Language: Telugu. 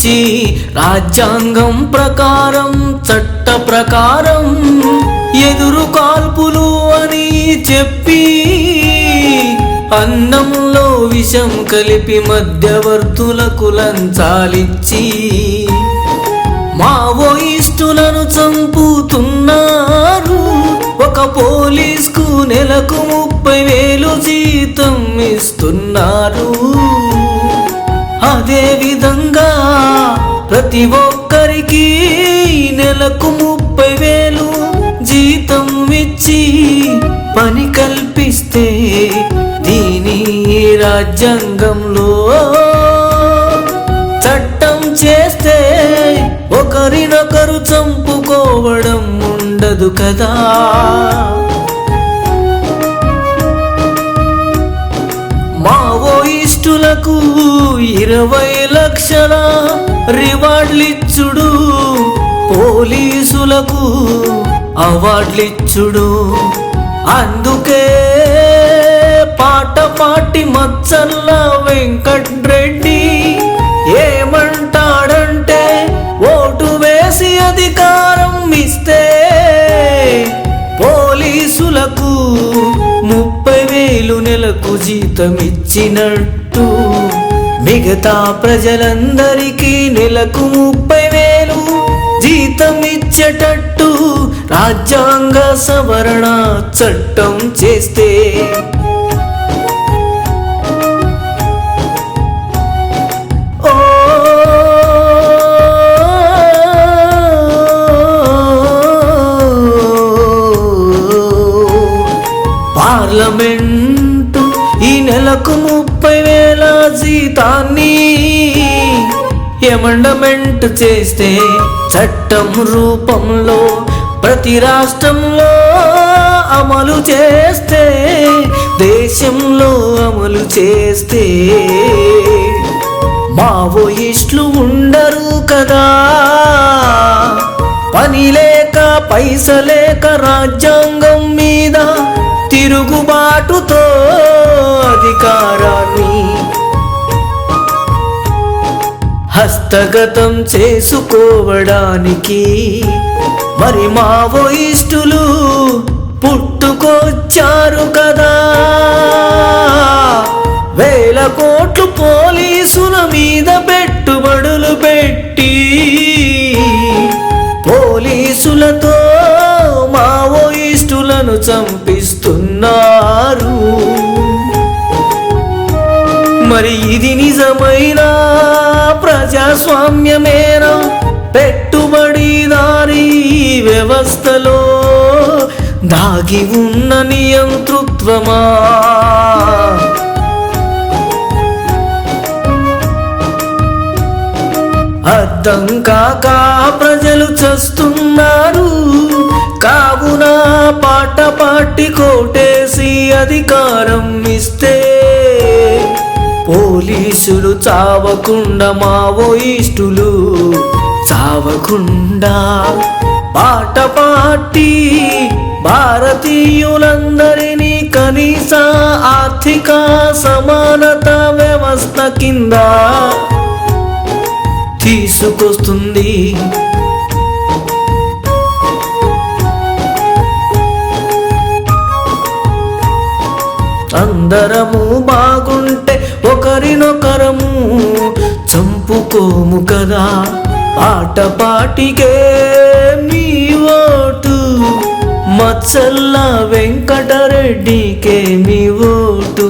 ఇచ్చి రాజ్యాంగం ప్రకారం చట్ట ప్రకారం ఎదురు కాల్పులు అని చెప్పి అన్నంలో విషం కలిపి మధ్యవర్తులకు లంచాలిచ్చి మావోయిస్టులను చంపుతున్నారు. ఒక పోలీసుకు నెలకు 30,000 జీతం ఇస్తున్నారు. అదే విధంగా ప్రతి ఒక్కరికి నెలకు 30,000 జీతం ఇచ్చి పని కల్పిస్తే దీని రాజ్యాంగంలో చట్టం చేస్తే ఒకరినొకరు చంపుకోవడం ఉండదు కదా. మావోయిస్టులకు 20 లక్షల రివార్డులిచ్చుడు, పోలీసులకు అవార్డులిచ్చుడు. అందుకే పాటపాటి మచ్చల్ల వెంకట్రెడ్డి ఏమంటాడంటే ఓటు వేసి అధికారం ఇస్తే పోలీసులకు 30,000 నెలకు జీతం ఇచ్చినట్టు మిగతా ప్రజలందరికీ నెలకు 30,000 జీతం ఇచ్చేటట్టు రాజ్యాంగ సవరణ చట్టం చేస్తే పార్లమెంటు ఈ నెలకు 30,000 జీతాన్ని ఎమెండ్మెంట్ చేస్తే చట్టం రూపంలో ప్రతి రాష్ట్రంలో అమలు చేస్తే దేశంలో అమలు చేస్తే మావోయిస్టులు ఉండరు కదా. పని లేక పైసలేక రాజ్యాంగం మీద తిరుగుబాటుతో అధికారాన్ని హస్తగతం చేసుకోవడానికి మరి మావోయిస్టులు పుట్టుకొచ్చారు కదా. వేల కోట్లు పోలీసుల మీద పెట్టుబడులు పెట్టి పోలీసులతో మావోయిస్టులను చంపిస్తున్నారు. మరి ఇది నిజమైన ప్రజాస్వామ్యమేనా? పెట్టుబడిదారీ వ్యవస్థలో దాగి ఉన్న నియంతృత్వమా? అర్థం కాక ప్రజలు చస్తున్నారు. కావున పాటపాటి కోటేసి అధికారం ఇస్తే పోలీసులు చావకుండా మావోయిస్టులు చావకుండా పాటపాటి భారతీయులందరినీ కనీస ఆర్థిక సమానత వ్యవస్థ కింద తీసుకొస్తుంది. అందరము బాగుంటే ఒకరినొకరము చంపుకోము కదా. పాటపాటికే మీ ఓటు, మచ్చల్ల వెంకటరెడ్డికే మీ ఓటు.